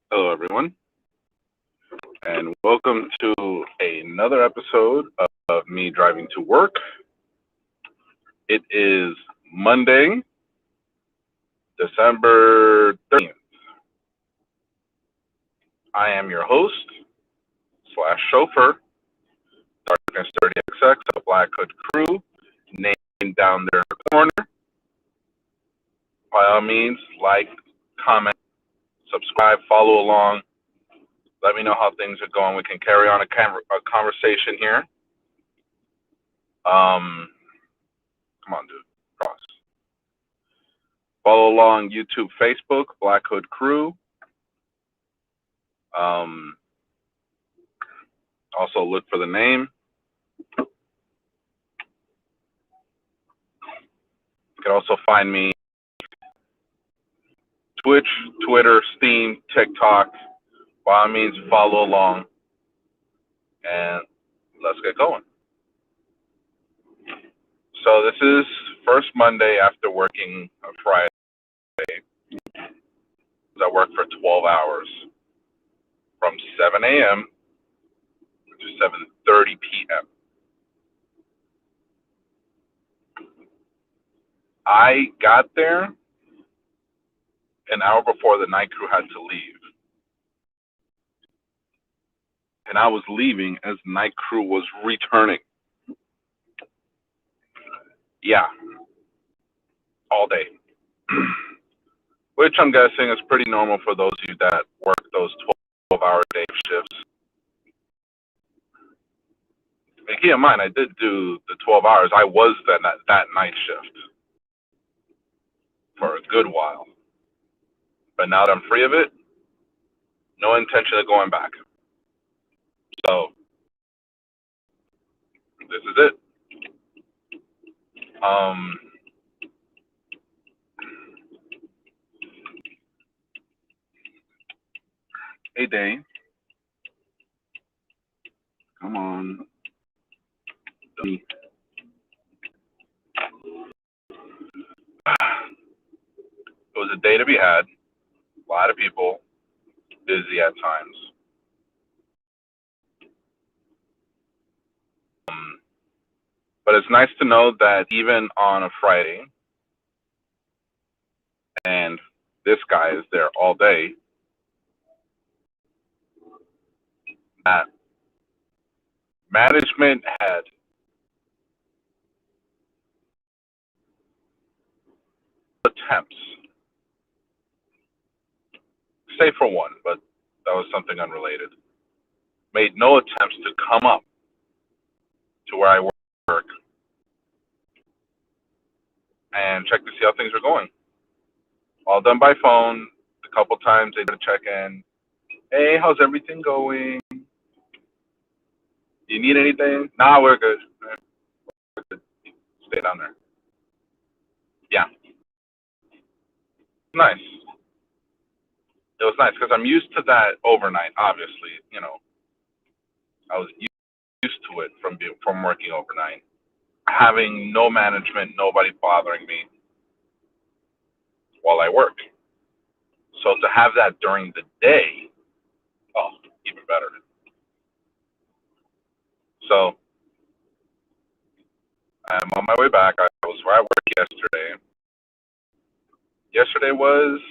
Hello, everyone, and welcome to another episode of me driving to work. It is Monday, December 13th. I am your host slash chauffeur, Darkness 30XX, a Black Hood crew, named down there in the corner. By all means, like, comment, subscribe, follow along. Let me know how things are going. We can carry on a conversation here. Come on, dude. Cross. Follow along YouTube, Facebook, Black Hood Crew. Also look for the name. You can also find me Twitch, Twitter, Steam, TikTok. By all means, follow along, and let's get going. So this is first Monday after working on Friday. I worked for 12 hours from 7 a.m. to 7:30 p.m. I got there an hour before the night crew had to leave. And I was leaving as the night crew was returning. Yeah, all day. Which I'm guessing is pretty normal for those of you that work those 12-hour day shifts. And keep in mind, I did do the 12 hours. I was that night shift for a good while. But now that I'm free of it, no intention of going back. So this is it. Hey, Dane. Come on. It was a day to be had. A lot of people busy at times. But it's nice to know that even on a Friday, and this guy is there all day, that management had attempts, say for one, but that was something unrelated, made no attempts to come up to where I work and check to see how things are going. All done by phone. A couple times they did a check in. Hey, how's everything going? Do you need anything? Nah, we're good. We're good. Stay down there. Yeah, nice. It was nice because I'm used to that overnight. Obviously, I was used to it from working overnight, having no management, nobody bothering me while I work. So to have that during the day, oh, even better. So I'm on my way back. I was where I worked yesterday. Yesterday was,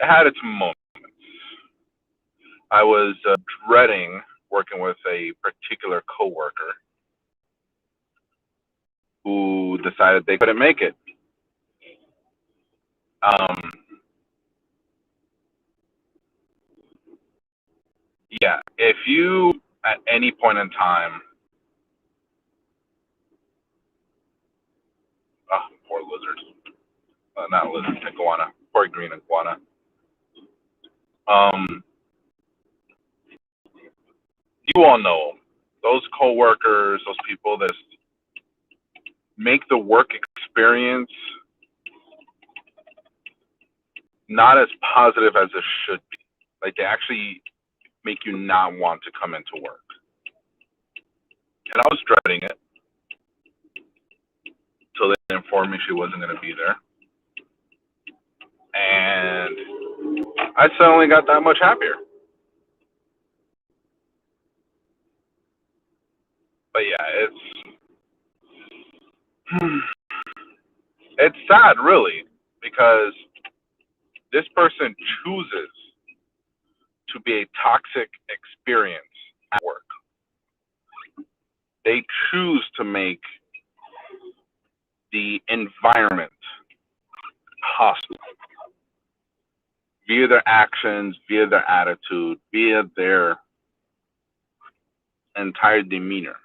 it had its moments. I was dreading working with a particular coworker who decided they couldn't make it. Yeah, if you at any point in time, oh, poor lizard, not lizard, iguana, poor green iguana. You all know those coworkers, those people that make the work experience not as positive as it should be. Like they actually make you not want to come into work. And I was dreading it until they informed me she wasn't going to be there. And I suddenly got that much happier. But yeah, it's sad, really, because this person chooses to be a toxic experience at work. They choose to make the environment hostile via their actions, via their attitude, via their entire demeanor.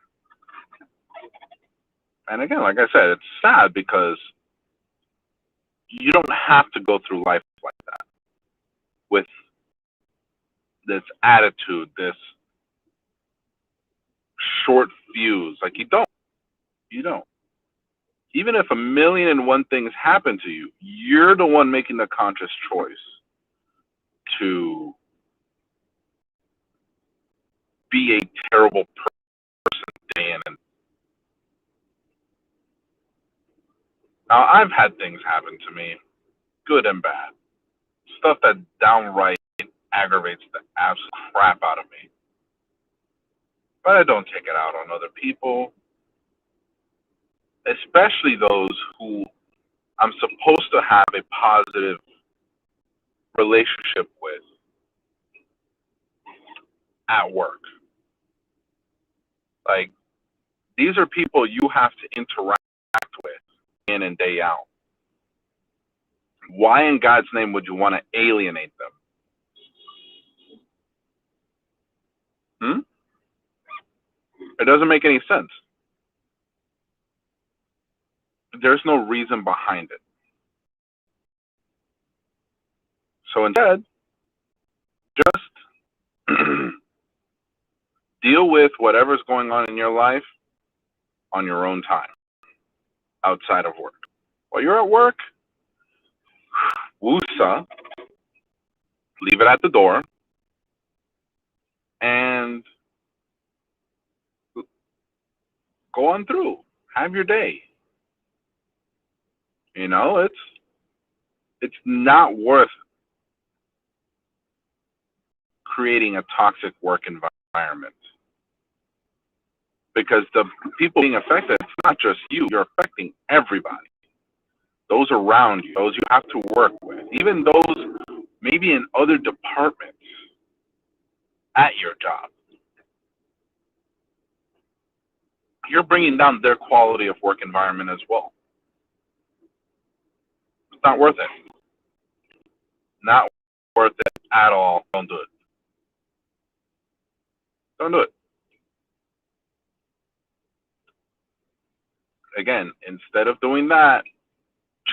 And again, like I said, it's sad because you don't have to go through life like that with this attitude, this short fuse. Like you don't. You don't. Even if a million and one things happen to you, you're the one making the conscious choice to be a terrible person day in and now I've had things happen to me, good and bad. Stuff that downright aggravates the absolute crap out of me. But I don't take it out on other people, especially those who I'm supposed to have a positive relationship with at work. Like, these are people you have to interact with in and day out. Why in God's name would you want to alienate them? It doesn't make any sense. There's no reason behind it. So instead, just deal with whatever's going on in your life on your own time, outside of work. While you're at work, woosah, leave it at the door, and go on through. Have your day. You know, it's not worth creating a toxic work environment. Because the people being affected, it's not just you, you're affecting everybody. Those around you, those you have to work with, even those maybe in other departments at your job. You're bringing down their quality of work environment as well. It's not worth it. Not worth it at all. Don't do it. Don't do it. Again, instead of doing that,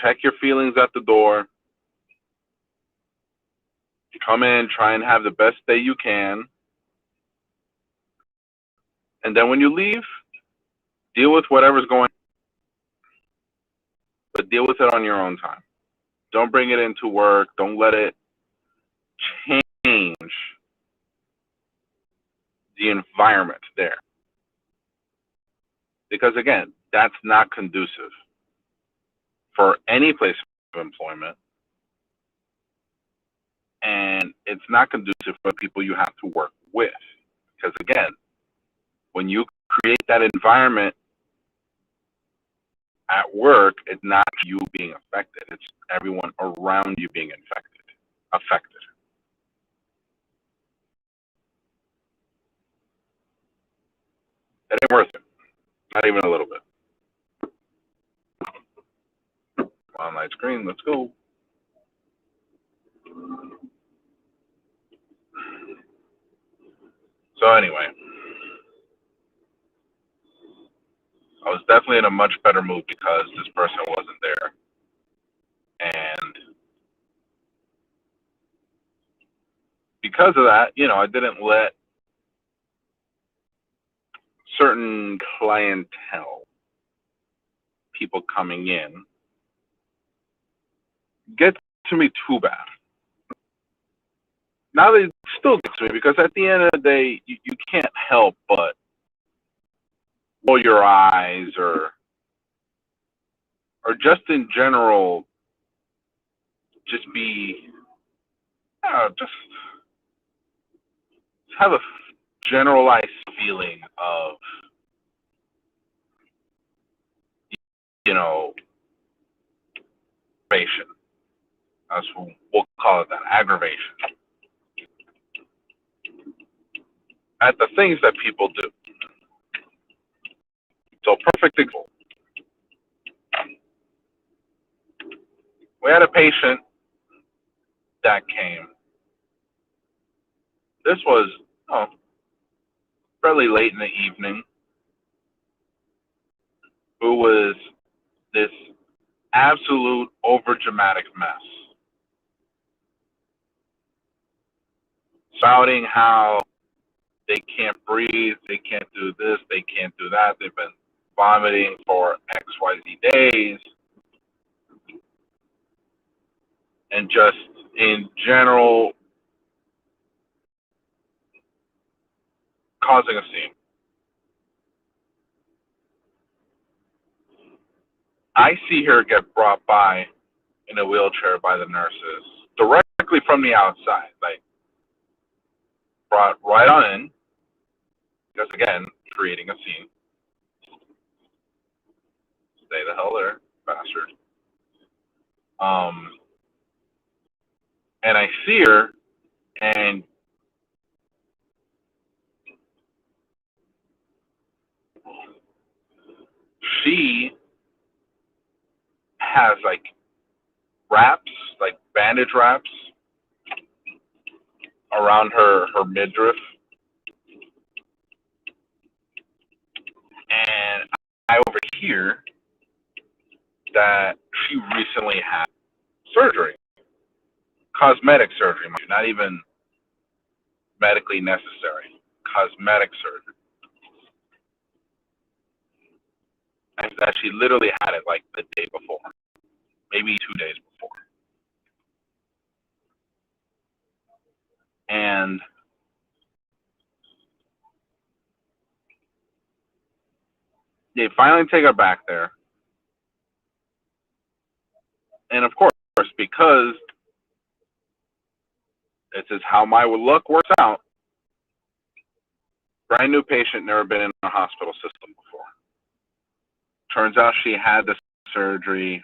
check your feelings at the door. Come in, try and have the best day you can. And then when you leave, deal with whatever's going on, but deal with it on your own time. Don't bring it into work. Don't let it change the environment there. Because again, that's not conducive for any place of employment. And it's not conducive for people you have to work with. Because again, when you create that environment at work, it's not you being affected. It's everyone around you being affected. It ain't worth it. Not even a little bit. Online screen, let's go. So anyway, I was definitely in a much better mood because this person wasn't there. And because of that, I didn't let certain clientele, people coming in, get to me too bad. Now they still get to me because at the end of the day, you can't help but roll your eyes or just in general just be, just have a generalized feeling of, you know, aggravation. That's what we'll call it, that aggravation at the things that people do. So, perfect example. We had a patient that came. This was fairly late in the evening, who was this absolute overdramatic mess, shouting how they can't breathe, they can't do this, they can't do that, they've been vomiting for XYZ days, and just in general causing a scene. I see her get brought by in a wheelchair by the nurses directly from the outside, like brought right on in, because again, creating a scene. Stay the hell there, bastard. And I see her, and she has like wraps, like bandage wraps around her midriff, and I overhear that she recently had surgery, cosmetic surgery, not even medically necessary, cosmetic surgery, and that she literally had it like the day before, maybe 2 days before. And they finally take her back there. And of course, because this is how my luck works out, brand new patient, never been in a hospital system before. Turns out she had the surgery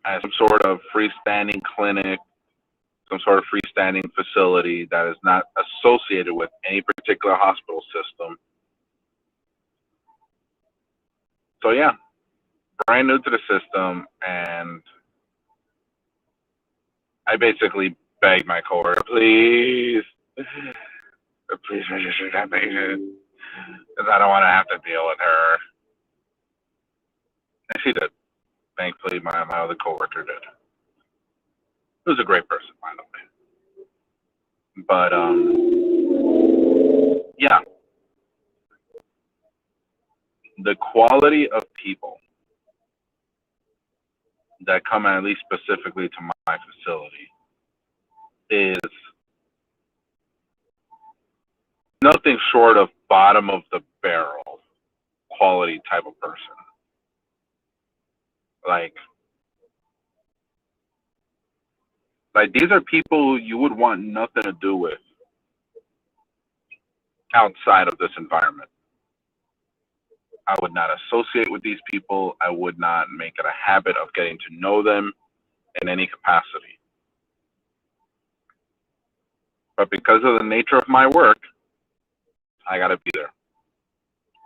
at some sort of freestanding clinic, some sort of freestanding facility that is not associated with any particular hospital system. So yeah, brand new to the system, and I basically begged my coworker, please register that patient, because I don't want to have to deal with her. And she did. Thankfully, my other coworker did. He was a great person, by the way. But yeah, the quality of people that come at least specifically to my facility is nothing short of bottom of the barrel quality type of person. Like these are people you would want nothing to do with outside of this environment. I would not associate with these people. I would not make it a habit of getting to know them in any capacity. But because of the nature of my work, I got to be there.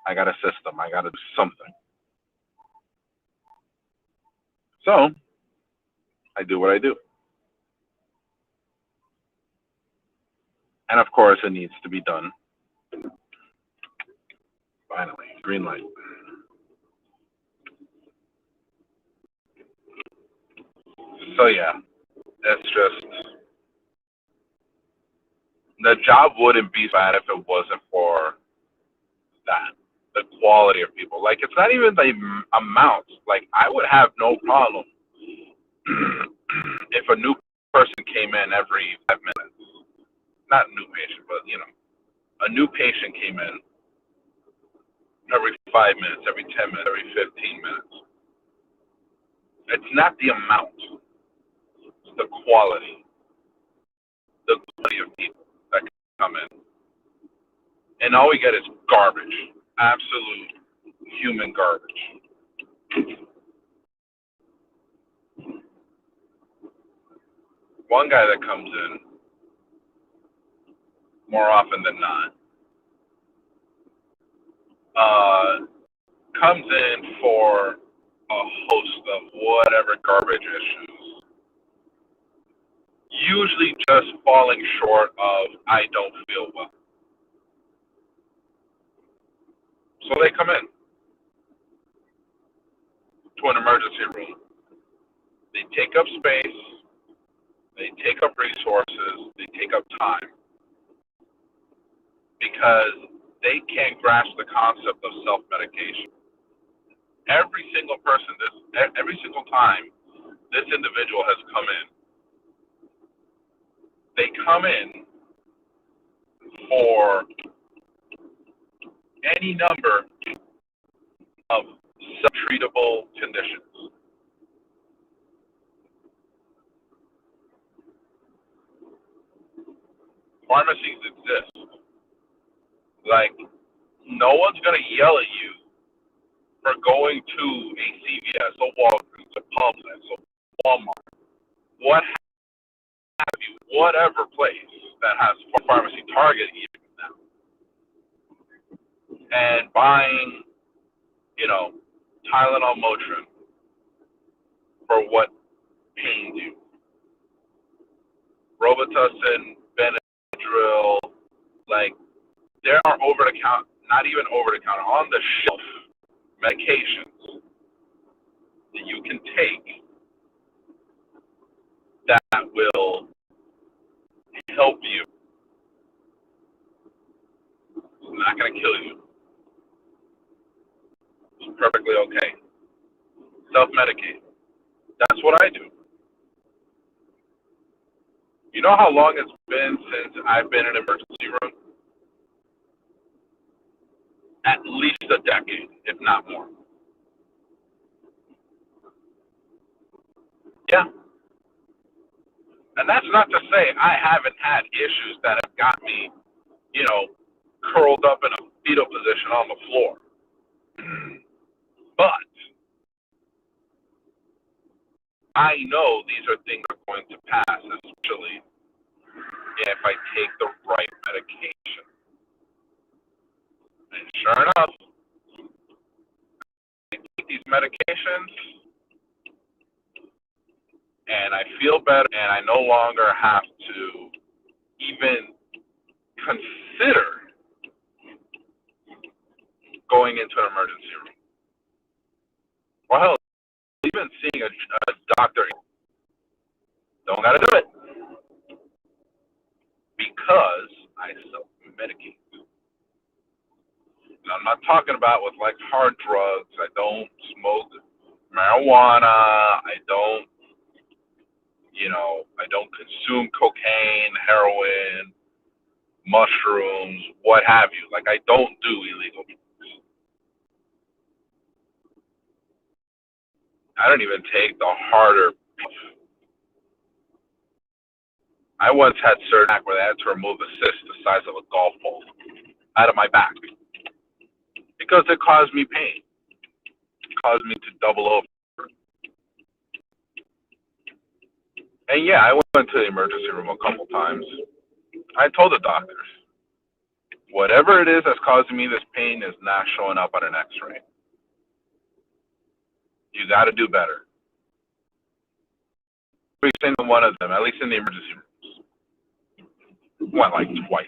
I got to assist them. I got to do something. So I do what I do. And of course, it needs to be done. Finally, green light. So yeah, it's just, the job wouldn't be bad if it wasn't for that, the quality of people. Like, it's not even the amount. Like, I would have no problem if a new person came in every 5 minutes. Not a new patient, but a new patient came in every 5 minutes, every 10 minutes, every 15 minutes. It's not the amount, it's the quality. The quality of people that come in. And all we get is garbage. Absolute human garbage. One guy that comes in more often than not comes in for a host of whatever garbage issues. Usually just falling short of I don't feel well. So they come in to an emergency room. They take up space, they take up resources, they take up time because they can't grasp the concept of self-medication. Every single person, every single time this individual has come in, they come in for any number of treatable conditions. Pharmacies exist. Like, no one's going to yell at you for going to a CVS, a Walgreens, a Publix, a Walmart, what have you, whatever place that has pharmacy, Target even now, and buying, Tylenol, Motrin for what pains you. Robitussin, Benadryl, like, there are over-the-counter, not even over-the-counter, on-the-shelf medications that you can take that will help you. It's not going to kill you. It's perfectly okay. Self-medicate. That's what I do. You know how long it's been since I've been in an emergency room? At least a decade, if not more. Yeah. And that's not to say I haven't had issues that have got me, curled up in a fetal position on the floor. But I know these are things that are going to pass, especially if I take the right medication. And sure enough, I take these medications and I feel better, and I no longer have to even consider going into an emergency room. Or hell, even seeing a doctor. Don't gotta do it because I self-medicate. And I'm not talking about with like hard drugs. I don't smoke marijuana. I don't consume cocaine, heroin, mushrooms, what have you. Like, I don't do illegal drugs. I don't even take the harder. I once had surgery where they had to remove a cyst the size of a golf ball out of my back because it caused me pain. It caused me to double over. And yeah, I went to the emergency room a couple times. I told the doctors, whatever it is that's causing me this pain is not showing up on an x-ray. You got to do better. Every single one of them, at least in the emergency rooms, went like twice.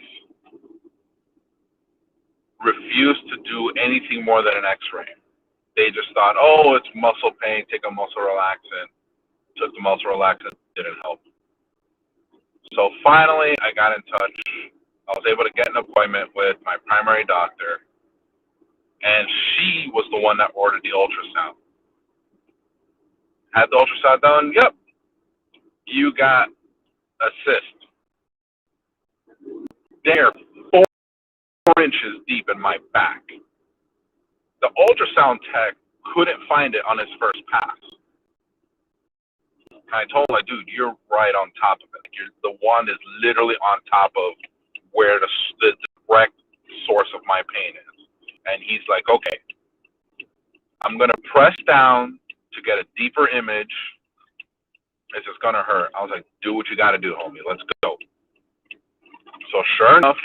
Refused to do anything more than an x-ray. They just thought, oh, it's muscle pain, take a muscle relaxant. Took the muscle relaxant, didn't help. So finally, I got in touch. I was able to get an appointment with my primary doctor, and she was the one that ordered the ultrasound. Had the ultrasound done? Yep. You got a cyst. There, 4 inches deep in my back. The ultrasound tech couldn't find it on his first pass. And I told him, like, dude, you're right on top of it. Like, the wand is literally on top of where the direct source of my pain is. And he's like, okay, I'm going to press down to get a deeper image. It's just going to hurt. I was like, do what you got to do, homie. Let's go. So sure enough,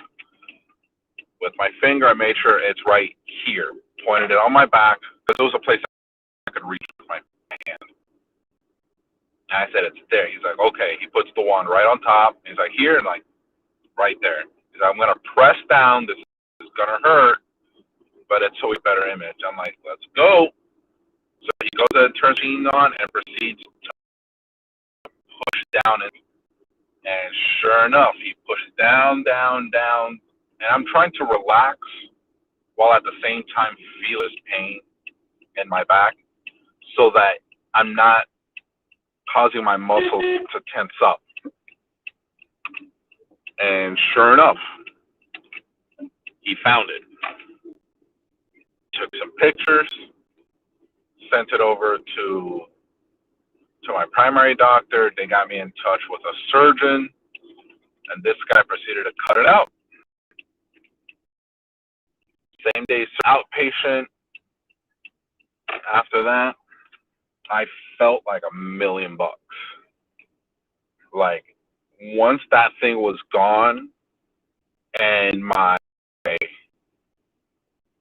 with my finger, I made sure it's right here. Pointed it on my back because it was a place I could reach with my hand. And I said, it's there. He's like, okay. He puts the wand right on top. He's like, here, and like, right there. He's like, I'm going to press down. This is going to hurt, but it's so a better image. I'm like, let's go. So he goes and turns the machine on and proceeds to push down. And sure enough, he pushes down, down, down. And I'm trying to relax while at the same time feel his pain in my back so that I'm not causing my muscles to tense up. And sure enough, he found it. Took some pictures, sent it over to my primary doctor. They got me in touch with a surgeon, and this guy proceeded to cut it out. Same day outpatient. After that, I felt like $1,000,000. Like, once that thing was gone and my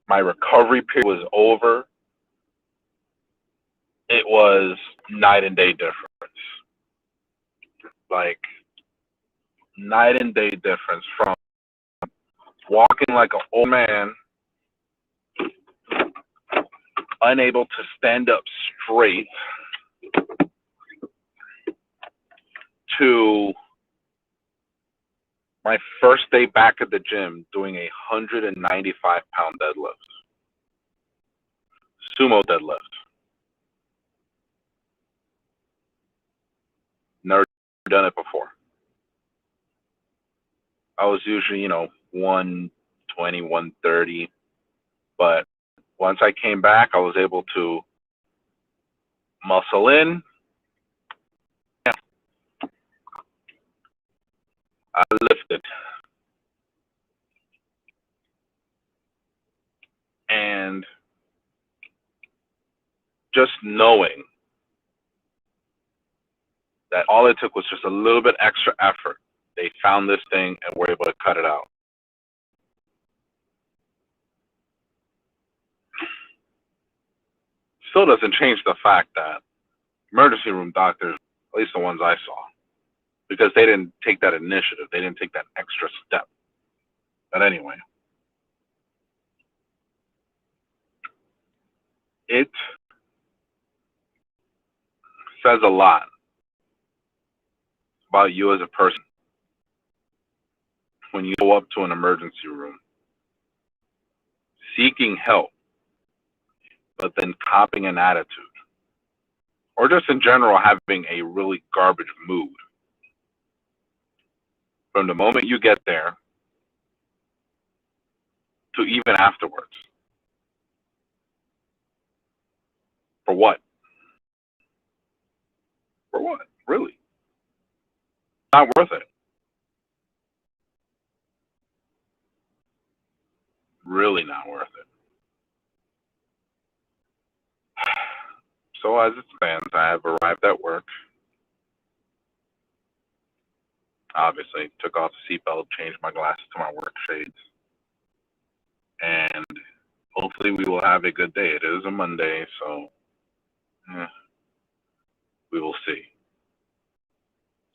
recovery period was over, it was night and day difference. Like, night and day difference from walking like an old man, unable to stand up straight, to my first day back at the gym doing a 195-pound deadlift, sumo deadlift. Never done it before. I was usually, 120, 130, but once I came back, I was able to muscle in. Yeah, I lifted. And just knowing that all it took was just a little bit extra effort, they found this thing and were able to cut it out. Still doesn't change the fact that emergency room doctors, at least the ones I saw, because they didn't take that initiative, they didn't take that extra step. But anyway, it says a lot about you as a person when you go up to an emergency room seeking help, but then copping an attitude, or just in general having a really garbage mood. From the moment you get there to even afterwards. For what? For what? Really? Not worth it. Really not worth it. So as it stands, I have arrived at work. Obviously, took off the seatbelt, changed my glasses to my work shades. And hopefully we will have a good day. It is a Monday, so we will see.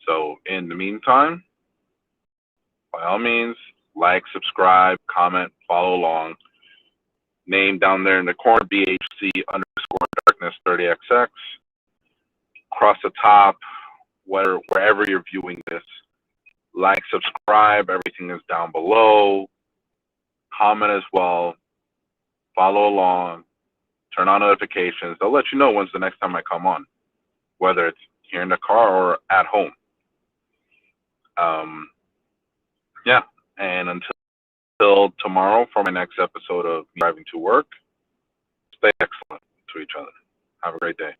So in the meantime, by all means, like, subscribe, comment, follow along. Name down there in the corner, BHC_darkness30xx. Across the top, wherever you're viewing this, like, subscribe, everything is down below. Comment as well. Follow along. Turn on notifications. They'll let you know when's the next time I come on, whether it's here in the car or at home. Yeah, and until tomorrow for my next episode of Driving to Work, stay excellent to each other. Have a great day.